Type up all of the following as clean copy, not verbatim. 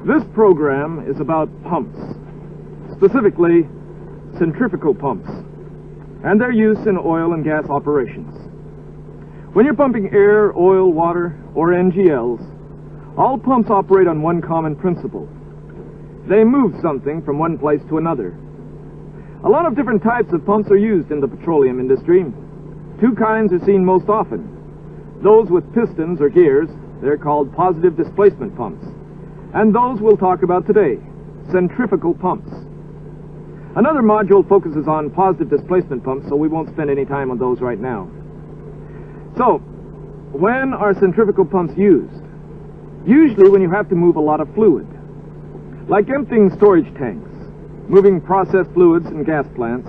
This program is about pumps, specifically centrifugal pumps, and their use in oil and gas operations. When you're pumping air, oil, water, or NGLs, all pumps operate on one common principle. They move something from one place to another. A lot of different types of pumps are used in the petroleum industry. Two kinds are seen most often. Those with pistons or gears, they're called positive displacement pumps. And those we'll talk about today, centrifugal pumps. Another module focuses on positive displacement pumps, so we won't spend any time on those right now. So, when are centrifugal pumps used? Usually when you have to move a lot of fluid, like emptying storage tanks, moving processed fluids in gas plants,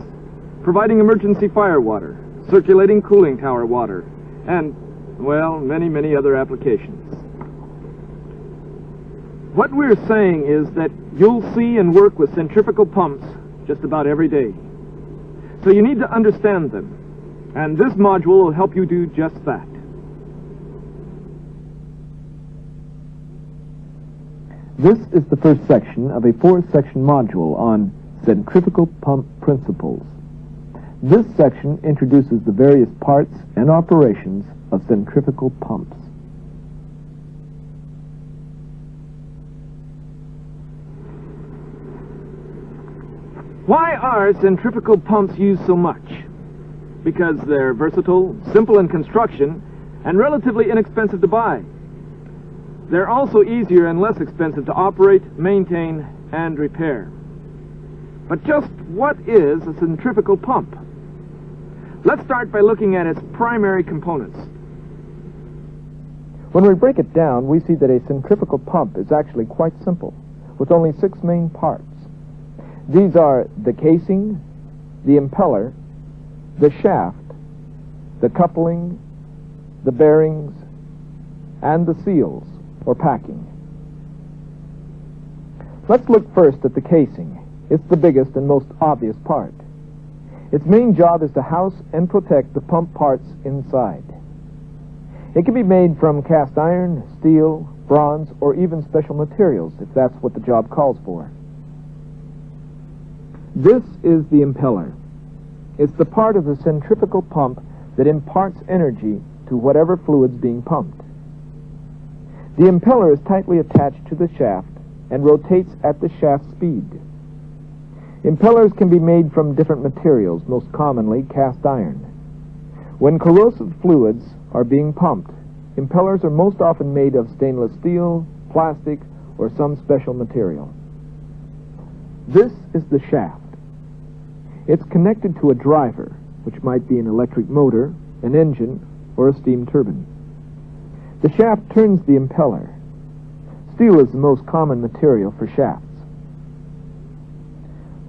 providing emergency fire water, circulating cooling tower water, and, well, many other applications. What we're saying is that you'll see and work with centrifugal pumps just about every day. So you need to understand them, and this module will help you do just that. This is the first section of a 4-section module on centrifugal pump principles. This section introduces the various parts and operations of centrifugal pumps. Why are centrifugal pumps used so much? Because they're versatile, simple in construction, and relatively inexpensive to buy. They're also easier and less expensive to operate, maintain, and repair. But just what is a centrifugal pump? Let's start by looking at its primary components. When we break it down, we see that a centrifugal pump is actually quite simple, with only 6 main parts. These are the casing, the impeller, the shaft, the coupling, the bearings, and the seals, or packing. Let's look first at the casing. It's the biggest and most obvious part. Its main job is to house and protect the pump parts inside. It can be made from cast iron, steel, bronze, or even special materials, if that's what the job calls for. This is the impeller. It's the part of the centrifugal pump that imparts energy to whatever fluid's being pumped. The impeller is tightly attached to the shaft and rotates at the shaft speed. Impellers can be made from different materials, most commonly cast iron. When corrosive fluids are being pumped, impellers are most often made of stainless steel, plastic, or some special material. This is the shaft. It's connected to a driver, which might be an electric motor, an engine, or a steam turbine. The shaft turns the impeller. Steel is the most common material for shafts.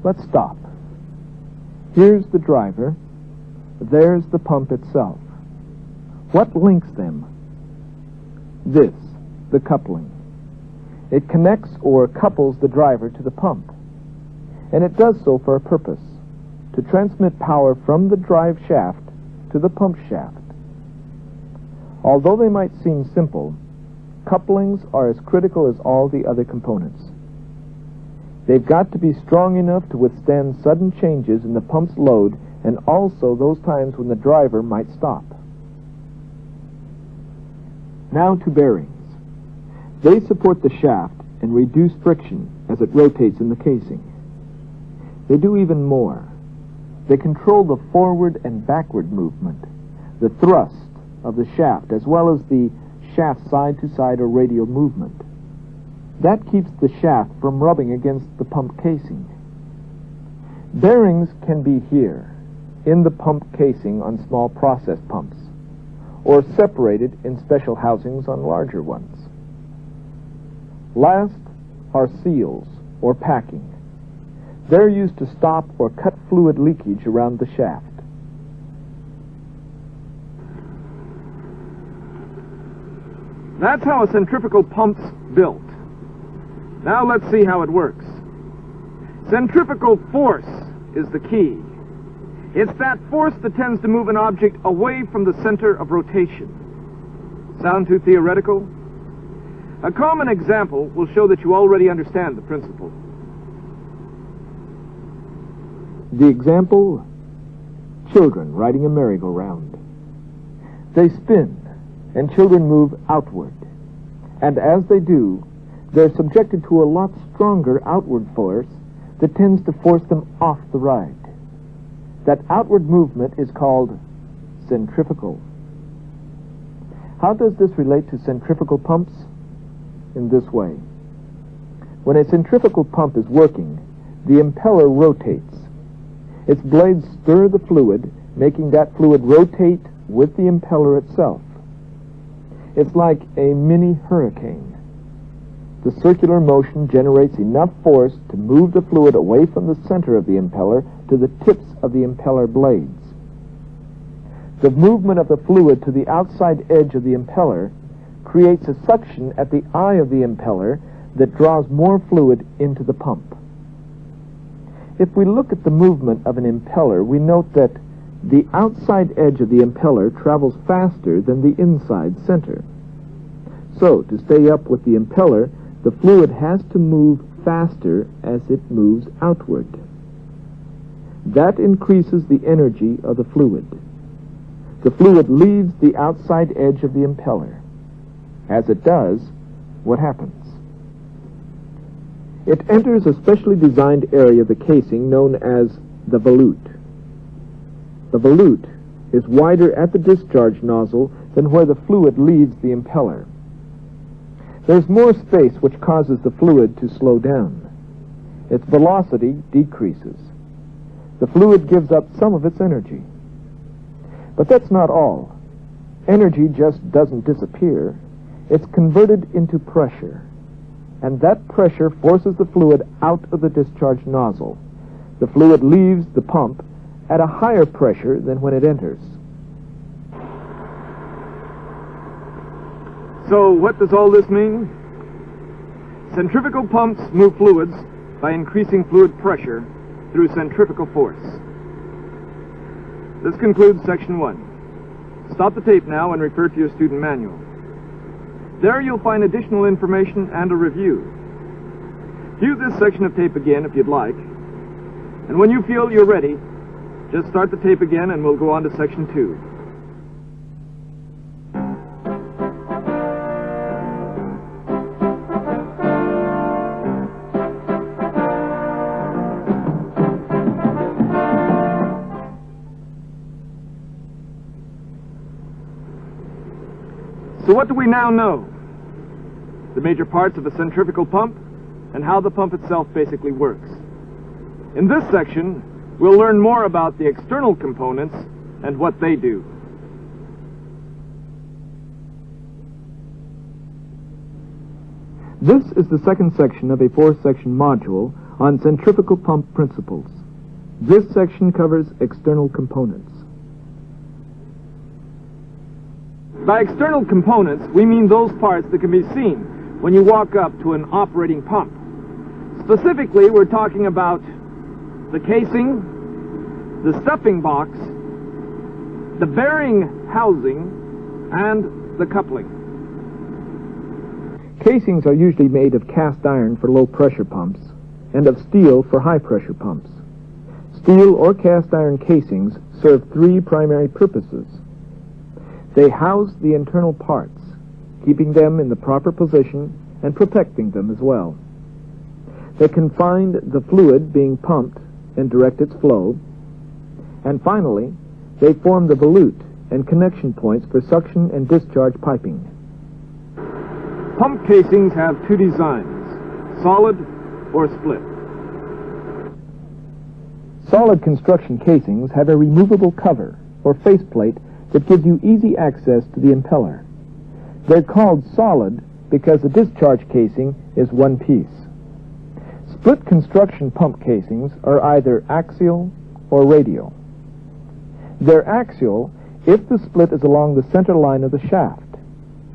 Let's stop. Here's the driver. There's the pump itself. What links them? This, the coupling. It connects or couples the driver to the pump. And it does so for a purpose, to transmit power from the drive shaft to the pump shaft. Although they might seem simple, couplings are as critical as all the other components. They've got to be strong enough to withstand sudden changes in the pump's load and also those times when the driver might stop. Now to bearings. They support the shaft and reduce friction as it rotates in the casing. They do even more. They control the forward and backward movement, the thrust of the shaft, as well as the shaft side-to-side or radial movement. That keeps the shaft from rubbing against the pump casing. Bearings can be here, in the pump casing on small process pumps, or separated in special housings on larger ones. Last are seals, or packing. They're used to stop or cut fluid leakage around the shaft. That's how a centrifugal pump's built. Now let's see how it works. Centrifugal force is the key. It's that force that tends to move an object away from the center of rotation. Sound too theoretical? A common example will show that you already understand the principle. The example, children riding a merry-go-round. They spin, and children move outward. And as they do, they're subjected to a lot stronger outward force that tends to force them off the ride. That outward movement is called centrifugal. How does this relate to centrifugal pumps? In this way. When a centrifugal pump is working, the impeller rotates. Its blades stir the fluid, making that fluid rotate with the impeller itself. It's like a mini hurricane. The circular motion generates enough force to move the fluid away from the center of the impeller to the tips of the impeller blades. The movement of the fluid to the outside edge of the impeller creates a suction at the eye of the impeller that draws more fluid into the pump. If we look at the movement of an impeller, we note that the outside edge of the impeller travels faster than the inside center. So, to stay up with the impeller, the fluid has to move faster as it moves outward. That increases the energy of the fluid. The fluid leaves the outside edge of the impeller. As it does, what happens? It enters a specially designed area of the casing known as the volute. The volute is wider at the discharge nozzle than where the fluid leaves the impeller. There's more space, which causes the fluid to slow down. Its velocity decreases. The fluid gives up some of its energy. But that's not all. Energy just doesn't disappear. It's converted into pressure. And that pressure forces the fluid out of the discharge nozzle. The fluid leaves the pump at a higher pressure than when it enters. So what does all this mean? Centrifugal pumps move fluids by increasing fluid pressure through centrifugal force. This concludes section 1. Stop the tape now and refer to your student manual. There you'll find additional information and a review. View this section of tape again if you'd like. And when you feel you're ready, just start the tape again and we'll go on to section 2. So what do we now know? The major parts of a centrifugal pump and how the pump itself basically works. In this section, we'll learn more about the external components and what they do. This is the second section of a 4-section module on centrifugal pump principles. This section covers external components. By external components, we mean those parts that can be seen when you walk up to an operating pump. Specifically, we're talking about the casing, the stuffing box, the bearing housing, and the coupling. Casings are usually made of cast iron for low-pressure pumps and of steel for high-pressure pumps. Steel or cast iron casings serve 3 primary purposes. They house the internal parts, keeping them in the proper position and protecting them as well. They confine the fluid being pumped and direct its flow. And finally, they form the volute and connection points for suction and discharge piping. Pump casings have 2 designs, solid or split. Solid construction casings have a removable cover or faceplate that gives you easy access to the impeller. They're called solid because the discharge casing is one piece. Split construction pump casings are either axial or radial. They're axial if the split is along the center line of the shaft.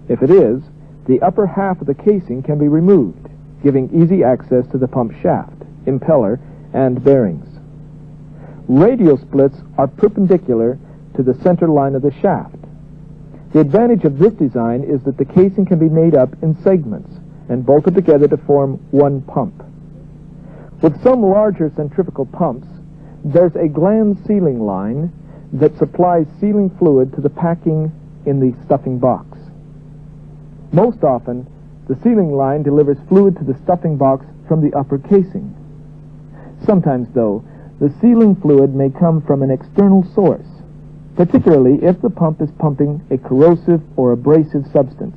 If it is, the upper half of the casing can be removed, giving easy access to the pump shaft, impeller, and bearings. Radial splits are perpendicular to the center line of the shaft. The advantage of this design is that the casing can be made up in segments and bolted together to form one pump. With some larger centrifugal pumps, there's a gland sealing line that supplies sealing fluid to the packing in the stuffing box. Most often, the sealing line delivers fluid to the stuffing box from the upper casing. Sometimes, though, the sealing fluid may come from an external source, particularly if the pump is pumping a corrosive or abrasive substance.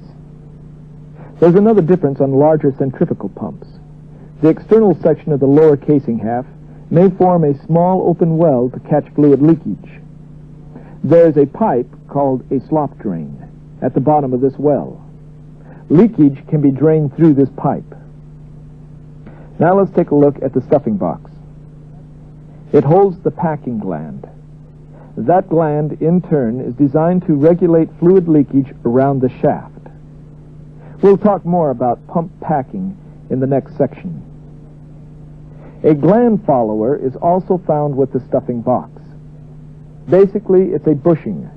There's another difference on larger centrifugal pumps. The external section of the lower casing half may form a small open well to catch fluid leakage. There is a pipe called a slop drain at the bottom of this well. Leakage can be drained through this pipe. Now let's take a look at the stuffing box. It holds the packing gland. That gland, in turn, is designed to regulate fluid leakage around the shaft. We'll talk more about pump packing in the next section. A gland follower is also found with the stuffing box. Basically, it's a bushing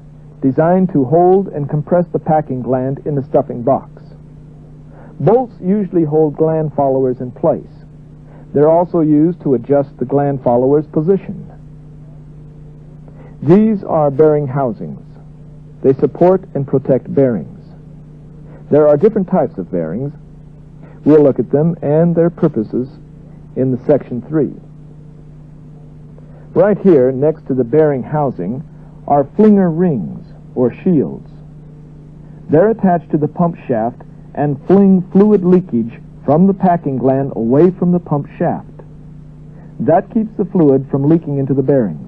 designed to hold and compress the packing gland in the stuffing box. Bolts usually hold gland followers in place. They're also used to adjust the gland follower's position. These are bearing housings. They support and protect bearings. There are different types of bearings. We'll look at them and their purposes in the section 3. Right here, next to the bearing housing, are flinger rings, or shields. They're attached to the pump shaft and fling fluid leakage from the packing gland away from the pump shaft. That keeps the fluid from leaking into the bearings.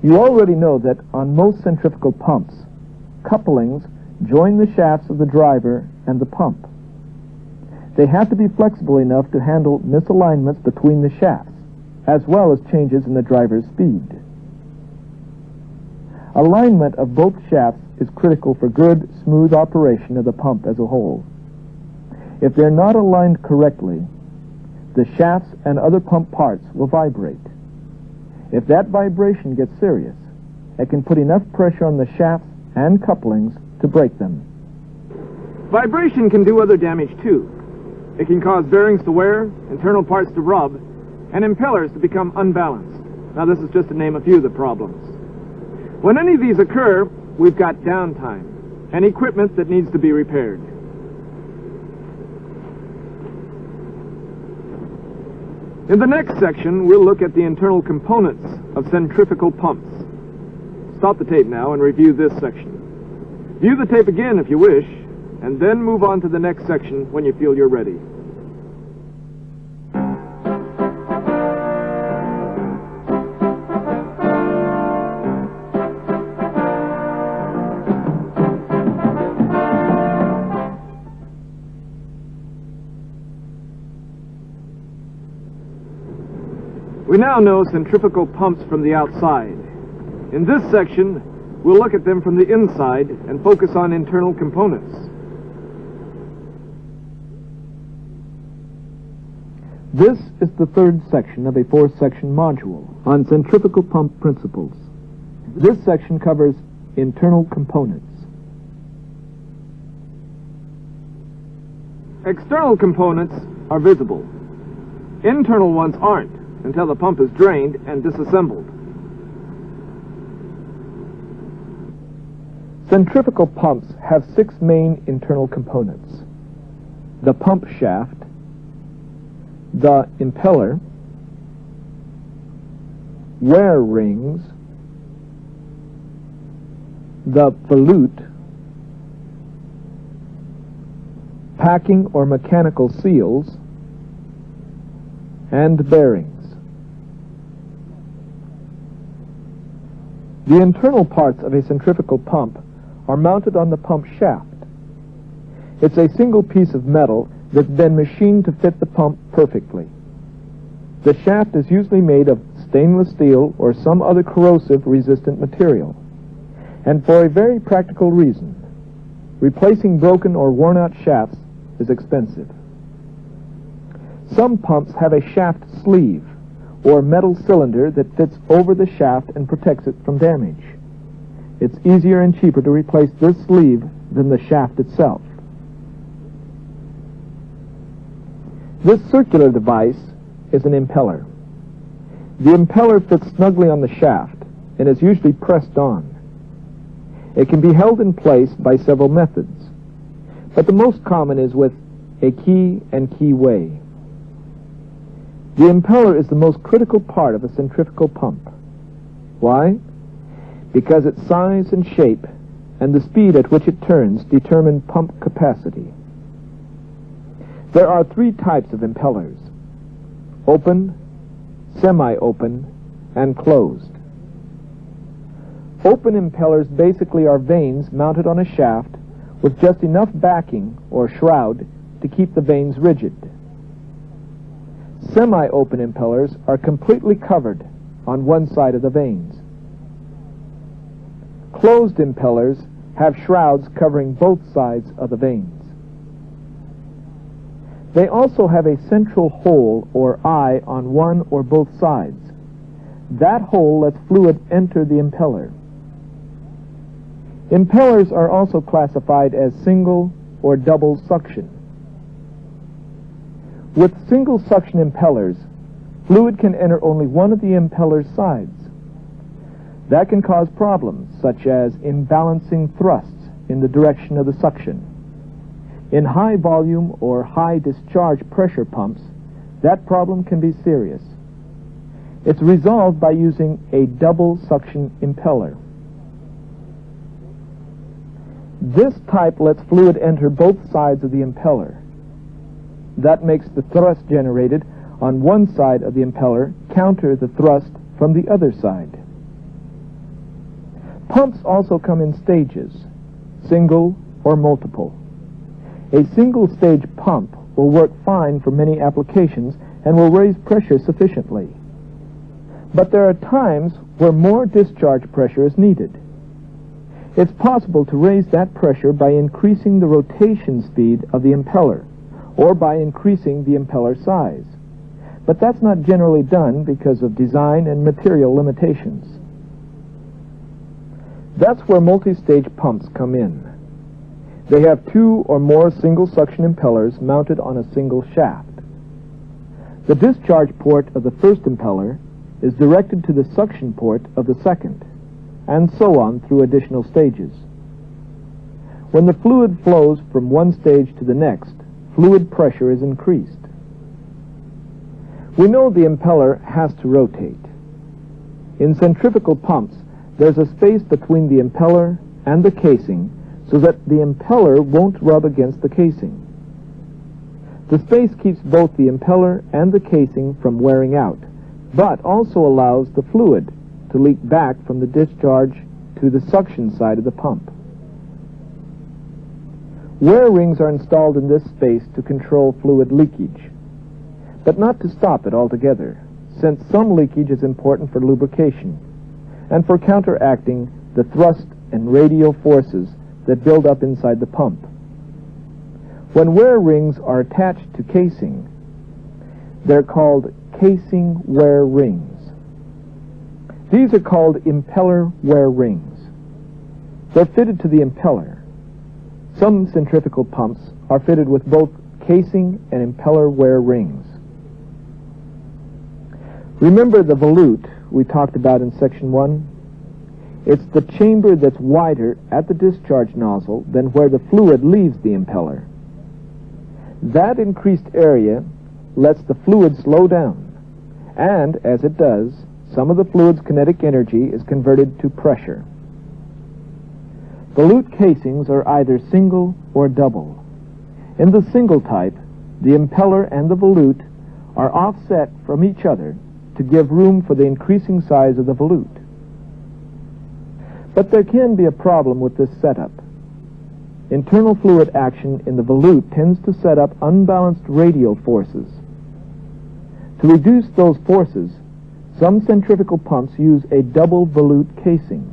You already know that on most centrifugal pumps, couplings join the shafts of the driver and the pump. They have to be flexible enough to handle misalignments between the shafts, as well as changes in the driver's speed. Alignment of both shafts is critical for good, smooth operation of the pump as a whole. If they're not aligned correctly, the shafts and other pump parts will vibrate. If that vibration gets serious, it can put enough pressure on the shafts and couplings to break them. Vibration can do other damage too. It can cause bearings to wear, internal parts to rub, and impellers to become unbalanced. Now this is just to name a few of the problems. When any of these occur, we've got downtime and equipment that needs to be repaired. In the next section, we'll look at the internal components of centrifugal pumps. Stop the tape now and review this section. View the tape again if you wish, and then move on to the next section when you feel you're ready. We now know centrifugal pumps from the outside. In this section, we'll look at them from the inside and focus on internal components. This is the third section of a 4-section module on centrifugal pump principles. This section covers internal components. External components are visible. Internal ones aren't until the pump is drained and disassembled. Centrifugal pumps have 6 main internal components: the pump shaft, the impeller, wear rings, the volute, packing or mechanical seals, and bearings. The internal parts of a centrifugal pump are mounted on the pump shaft. It's a single piece of metal that's been machined to fit the pump perfectly. The shaft is usually made of stainless steel or some other corrosive-resistant material. And for a very practical reason, replacing broken or worn-out shafts is expensive. Some pumps have a shaft sleeve, or metal cylinder that fits over the shaft and protects it from damage. it's easier and cheaper to replace this sleeve than the shaft itself. This circular device is an impeller. The impeller fits snugly on the shaft and is usually pressed on. It can be held in place by several methods, but the most common is with a key and keyway. The impeller is the most critical part of a centrifugal pump. Why? Because its size and shape and the speed at which it turns determine pump capacity. There are three types of impellers: open, semi-open, and closed. Open impellers basically are vanes mounted on a shaft with just enough backing or shroud to keep the vanes rigid. Semi-open impellers are completely covered on one side of the vanes. Closed impellers have shrouds covering both sides of the vanes. They also have a central hole or eye on one or both sides. That hole lets fluid enter the impeller. Impellers are also classified as single or double suction. With single suction impellers, fluid can enter only one of the impeller's sides. That can cause problems such as imbalancing thrusts in the direction of the suction. In high volume or high discharge pressure pumps, that problem can be serious. It's resolved by using a double suction impeller. This type lets fluid enter both sides of the impeller. That makes the thrust generated on one side of the impeller counter the thrust from the other side. Pumps also come in stages, single or multiple. A single-stage pump will work fine for many applications and will raise pressure sufficiently. But there are times where more discharge pressure is needed. It's possible to raise that pressure by increasing the rotation speed of the impeller or by increasing the impeller size. But that's not generally done because of design and material limitations. That's where multi-stage pumps come in. They have two or more single suction impellers mounted on a single shaft. The discharge port of the first impeller is directed to the suction port of the second, and so on through additional stages. When the fluid flows from one stage to the next, fluid pressure is increased. We know the impeller has to rotate. In centrifugal pumps, there's a space between the impeller and the casing so that the impeller won't rub against the casing. The space keeps both the impeller and the casing from wearing out, but also allows the fluid to leak back from the discharge to the suction side of the pump. Wear rings are installed in this space to control fluid leakage, but not to stop it altogether, since some leakage is important for lubrication and for counteracting the thrust and radial forces that build up inside the pump. When wear rings are attached to casing, they're called casing wear rings. These are called impeller wear rings. They're fitted to the impeller. Some centrifugal pumps are fitted with both casing and impeller wear rings. Remember the volute we talked about in section 1? It's the chamber that's wider at the discharge nozzle than where the fluid leaves the impeller. That increased area lets the fluid slow down, and as it does, some of the fluid's kinetic energy is converted to pressure. Volute casings are either single or double. In the single type, the impeller and the volute are offset from each other to give room for the increasing size of the volute. But there can be a problem with this setup. Internal fluid action in the volute tends to set up unbalanced radial forces. To reduce those forces, some centrifugal pumps use a double volute casing.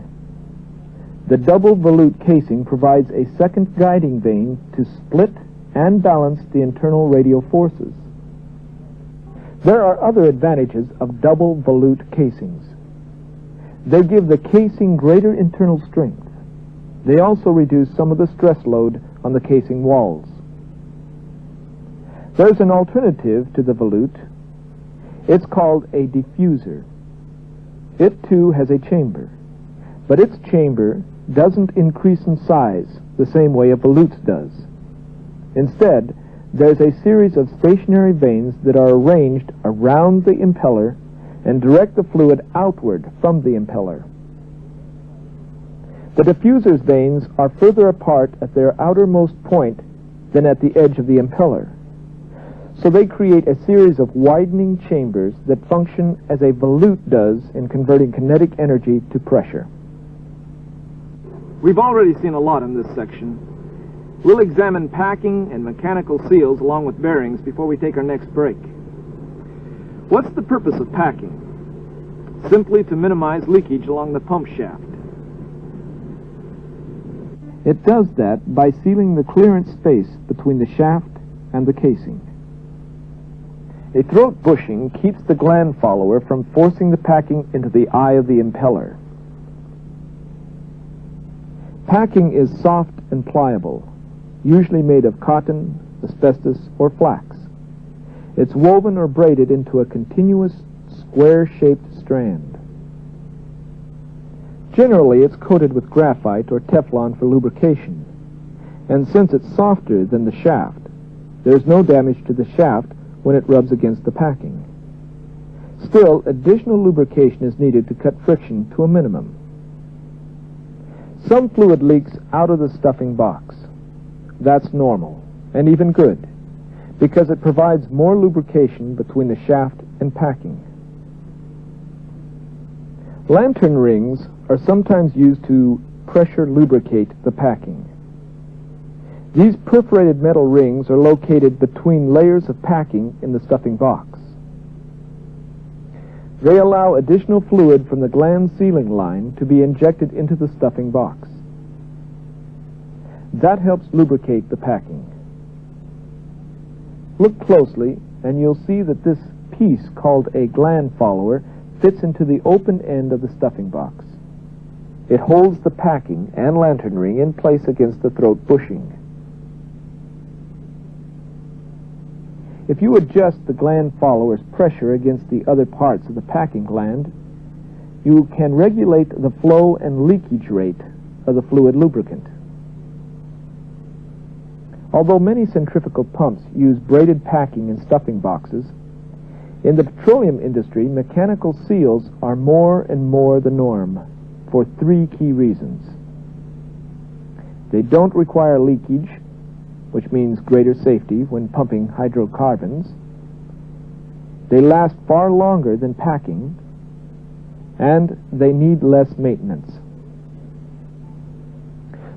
The double volute casing provides a second guiding vane to split and balance the internal radial forces. There are other advantages of double volute casings. They give the casing greater internal strength. They also reduce some of the stress load on the casing walls. There's an alternative to the volute. It's called a diffuser. It too has a chamber, but its chamber doesn't increase in size the same way a volute does. Instead, there's a series of stationary vanes that are arranged around the impeller and direct the fluid outward from the impeller. The diffuser's vanes are further apart at their outermost point than at the edge of the impeller, so they create a series of widening chambers that function as a volute does in converting kinetic energy to pressure. We've already seen a lot in this section. We'll examine packing and mechanical seals along with bearings before we take our next break. What's the purpose of packing? Simply to minimize leakage along the pump shaft. It does that by sealing the clearance space between the shaft and the casing. A throat bushing keeps the gland follower from forcing the packing into the eye of the impeller. Packing is soft and pliable, usually made of cotton, asbestos, or flax. It's woven or braided into a continuous square-shaped strand. Generally, it's coated with graphite or Teflon for lubrication, and since it's softer than the shaft, there's no damage to the shaft when it rubs against the packing. Still, additional lubrication is needed to cut friction to a minimum. Some fluid leaks out of the stuffing box. That's normal, and even good, because it provides more lubrication between the shaft and packing. Lantern rings are sometimes used to pressure lubricate the packing. These perforated metal rings are located between layers of packing in the stuffing box. They allow additional fluid from the gland sealing line to be injected into the stuffing box. That helps lubricate the packing. Look closely and you'll see that this piece called a gland follower fits into the open end of the stuffing box. It holds the packing and lantern ring in place against the throat bushing. If you adjust the gland follower's pressure against the other parts of the packing gland, you can regulate the flow and leakage rate of the fluid lubricant. Although many centrifugal pumps use braided packing in stuffing boxes, in the petroleum industry, mechanical seals are more and more the norm for three key reasons. They don't require leakage, which means greater safety when pumping hydrocarbons. They last far longer than packing, and they need less maintenance.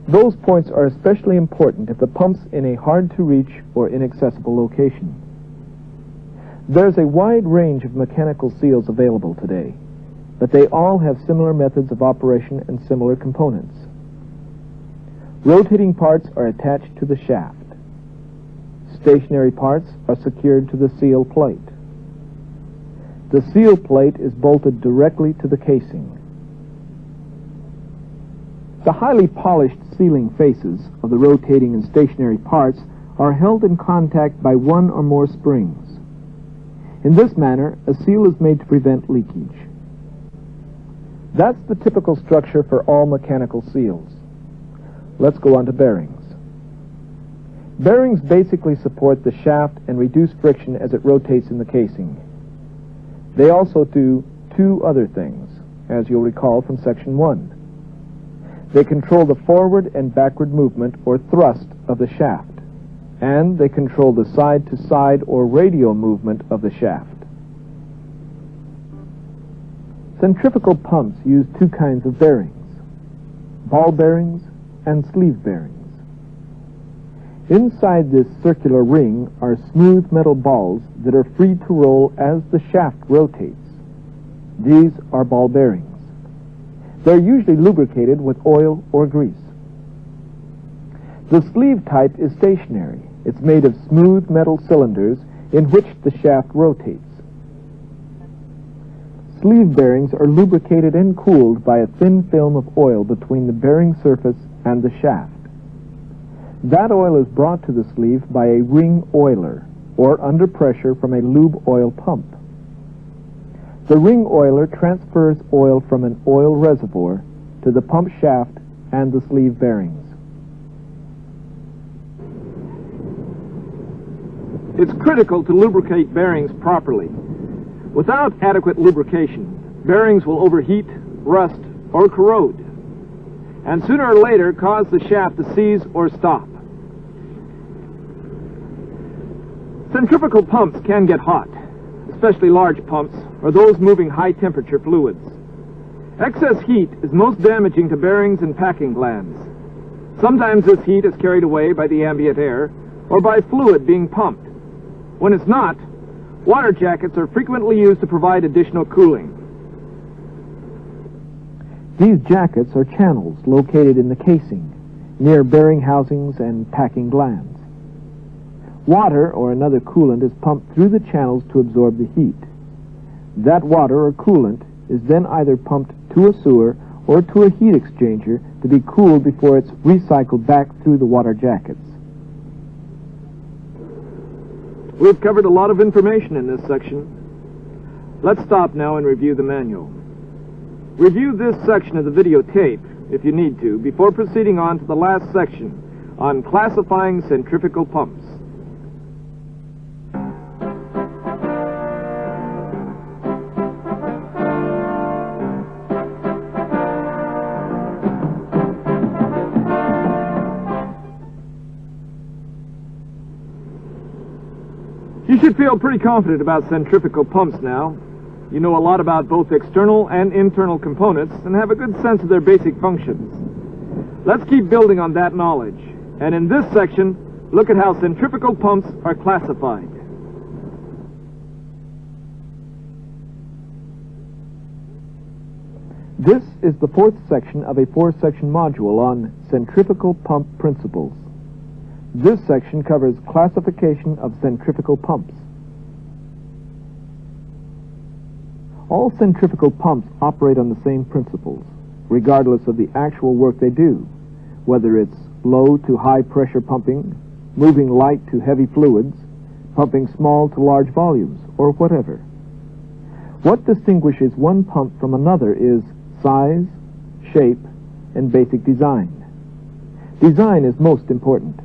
Those points are especially important if the pump's in a hard-to-reach or inaccessible location. There's a wide range of mechanical seals available today, but they all have similar methods of operation and similar components. Rotating parts are attached to the shaft. Stationary parts are secured to the seal plate. The seal plate is bolted directly to the casing. The highly polished sealing faces of the rotating and stationary parts are held in contact by one or more springs. In this manner, a seal is made to prevent leakage. That's the typical structure for all mechanical seals. Let's go on to bearings. Bearings basically support the shaft and reduce friction as it rotates in the casing. They also do two other things, as you'll recall from Section 1. They control the forward and backward movement or thrust of the shaft, and they control the side-to-side or radial movement of the shaft. Centrifugal pumps use two kinds of bearings, ball bearings and sleeve bearings. Inside this circular ring are smooth metal balls that are free to roll as the shaft rotates. These are ball bearings. They're usually lubricated with oil or grease. The sleeve type is stationary. It's made of smooth metal cylinders in which the shaft rotates. sleeve bearings are lubricated and cooled by a thin film of oil between the bearing surface and the shaft. That oil is brought to the sleeve by a ring oiler, or under pressure from a lube oil pump. The ring oiler transfers oil from an oil reservoir to the pump shaft and the sleeve bearings. It's critical to lubricate bearings properly. Without adequate lubrication, bearings will overheat, rust, or corrode, and sooner or later cause the shaft to seize or stop. Centrifugal pumps can get hot, especially large pumps or those moving high-temperature fluids. Excess heat is most damaging to bearings and packing glands. Sometimes this heat is carried away by the ambient air or by fluid being pumped. When it's not, water jackets are frequently used to provide additional cooling. These jackets are channels located in the casing, near bearing housings and packing glands. Water or another coolant is pumped through the channels to absorb the heat. That water or coolant is then either pumped to a sewer or to a heat exchanger to be cooled before it's recycled back through the water jackets. We've covered a lot of information in this section. Let's stop now and review the manual. Review this section of the videotape, if you need to, before proceeding on to the last section on classifying centrifugal pumps. You should feel pretty confident about centrifugal pumps now. You know a lot about both external and internal components and have a good sense of their basic functions. Let's keep building on that knowledge. And in this section, look at how centrifugal pumps are classified. This is the fourth section of a four-section module on centrifugal pump principles. This section covers classification of centrifugal pumps. All centrifugal pumps operate on the same principles, regardless of the actual work they do, whether it's low to high pressure pumping, moving light to heavy fluids, pumping small to large volumes, or whatever. What distinguishes one pump from another is size, shape, and basic design. Design is most important.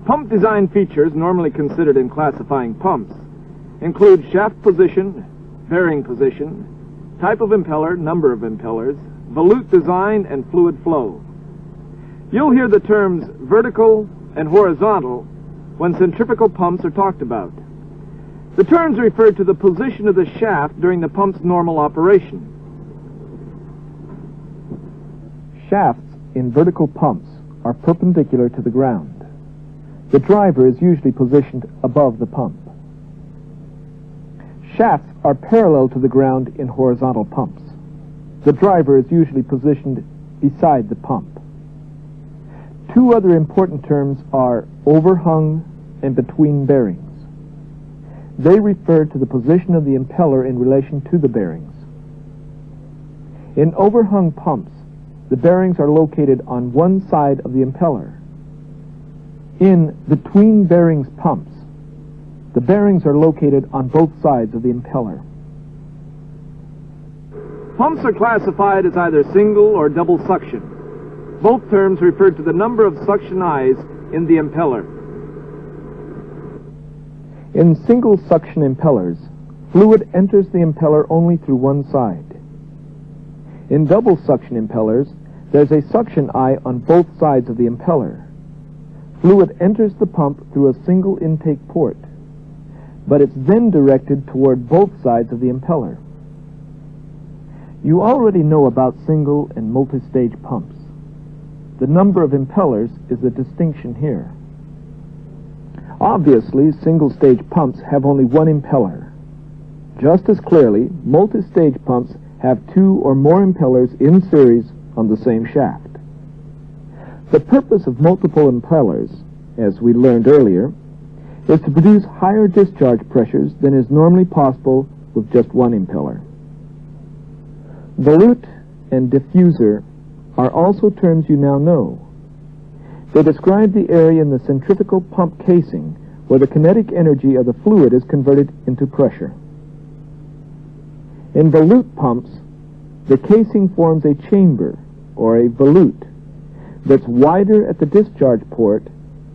Pump design features normally considered in classifying pumps include shaft position, bearing position, type of impeller, number of impellers, volute design, and fluid flow. You'll hear the terms vertical and horizontal when centrifugal pumps are talked about. The terms refer to the position of the shaft during the pump's normal operation. Shafts in vertical pumps are perpendicular to the ground. The driver is usually positioned above the pump. Shafts are parallel to the ground in horizontal pumps. The driver is usually positioned beside the pump. Two other important terms are overhung and between bearings. They refer to the position of the impeller in relation to the bearings. In overhung pumps, the bearings are located on one side of the impeller. In between bearings pumps, the bearings are located on both sides of the impeller. Pumps are classified as either single or double suction. Both terms refer to the number of suction eyes in the impeller. In single suction impellers, fluid enters the impeller only through one side. In double suction impellers, there's a suction eye on both sides of the impeller. Fluid enters the pump through a single intake port, but it's then directed toward both sides of the impeller. You already know about single and multi-stage pumps. The number of impellers is the distinction here. Obviously, single-stage pumps have only one impeller. Just as clearly, multi-stage pumps have two or more impellers in series on the same shaft. The purpose of multiple impellers, as we learned earlier, is to produce higher discharge pressures than is normally possible with just one impeller. Volute and diffuser are also terms you now know. They describe the area in the centrifugal pump casing where the kinetic energy of the fluid is converted into pressure. In volute pumps, the casing forms a chamber, or a volute, that's wider at the discharge port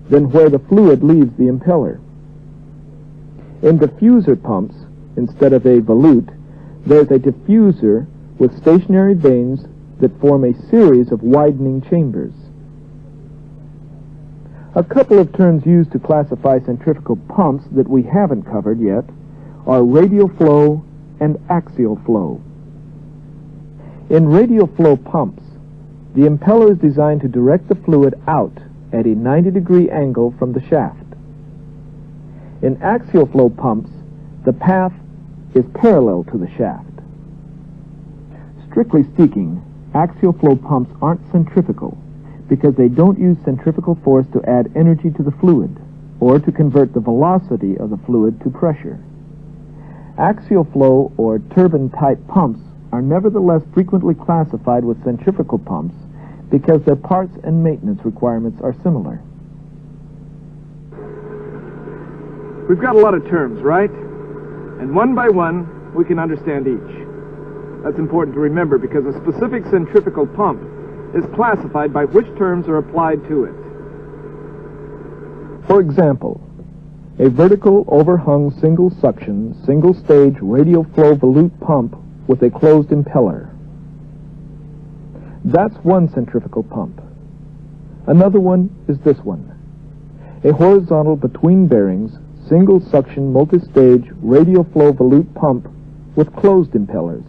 than where the fluid leaves the impeller. In diffuser pumps, instead of a volute, there's a diffuser with stationary vanes that form a series of widening chambers. A couple of terms used to classify centrifugal pumps that we haven't covered yet are radial flow and axial flow. In radial flow pumps, the impeller is designed to direct the fluid out at a 90-degree angle from the shaft. In axial flow pumps, the path is parallel to the shaft. Strictly speaking, axial flow pumps aren't centrifugal because they don't use centrifugal force to add energy to the fluid or to convert the velocity of the fluid to pressure. Axial flow or turbine-type pumps are nevertheless frequently classified with centrifugal pumps because their parts and maintenance requirements are similar. We've got a lot of terms, right? And one by one, we can understand each. That's important to remember because a specific centrifugal pump is classified by which terms are applied to it. For example, a vertical overhung single-suction, single-stage radial flow volute pump with a closed impeller. That's one centrifugal pump. Another one is this one, a horizontal between bearings, single-suction multistage radial flow volute pump with closed impellers.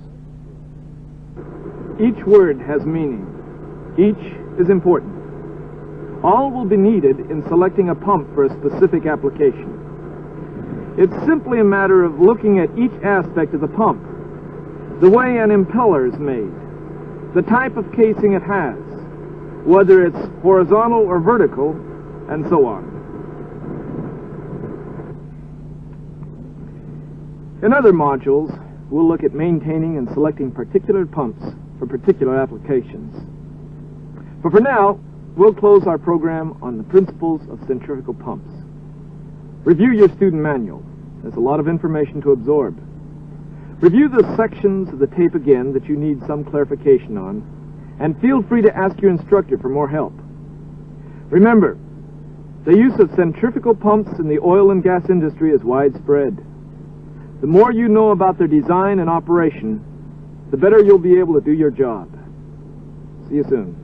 Each word has meaning. Each is important. All will be needed in selecting a pump for a specific application. It's simply a matter of looking at each aspect of the pump, the way an impeller is made, the type of casing it has, whether it's horizontal or vertical, and so on. In other modules, we'll look at maintaining and selecting particular pumps for particular applications. But for now, we'll close our program on the principles of centrifugal pumps. Review your student manual. There's a lot of information to absorb. Review the sections of the tape again that you need some clarification on, and feel free to ask your instructor for more help. Remember, the use of centrifugal pumps in the oil and gas industry is widespread. The more you know about their design and operation, the better you'll be able to do your job. See you soon.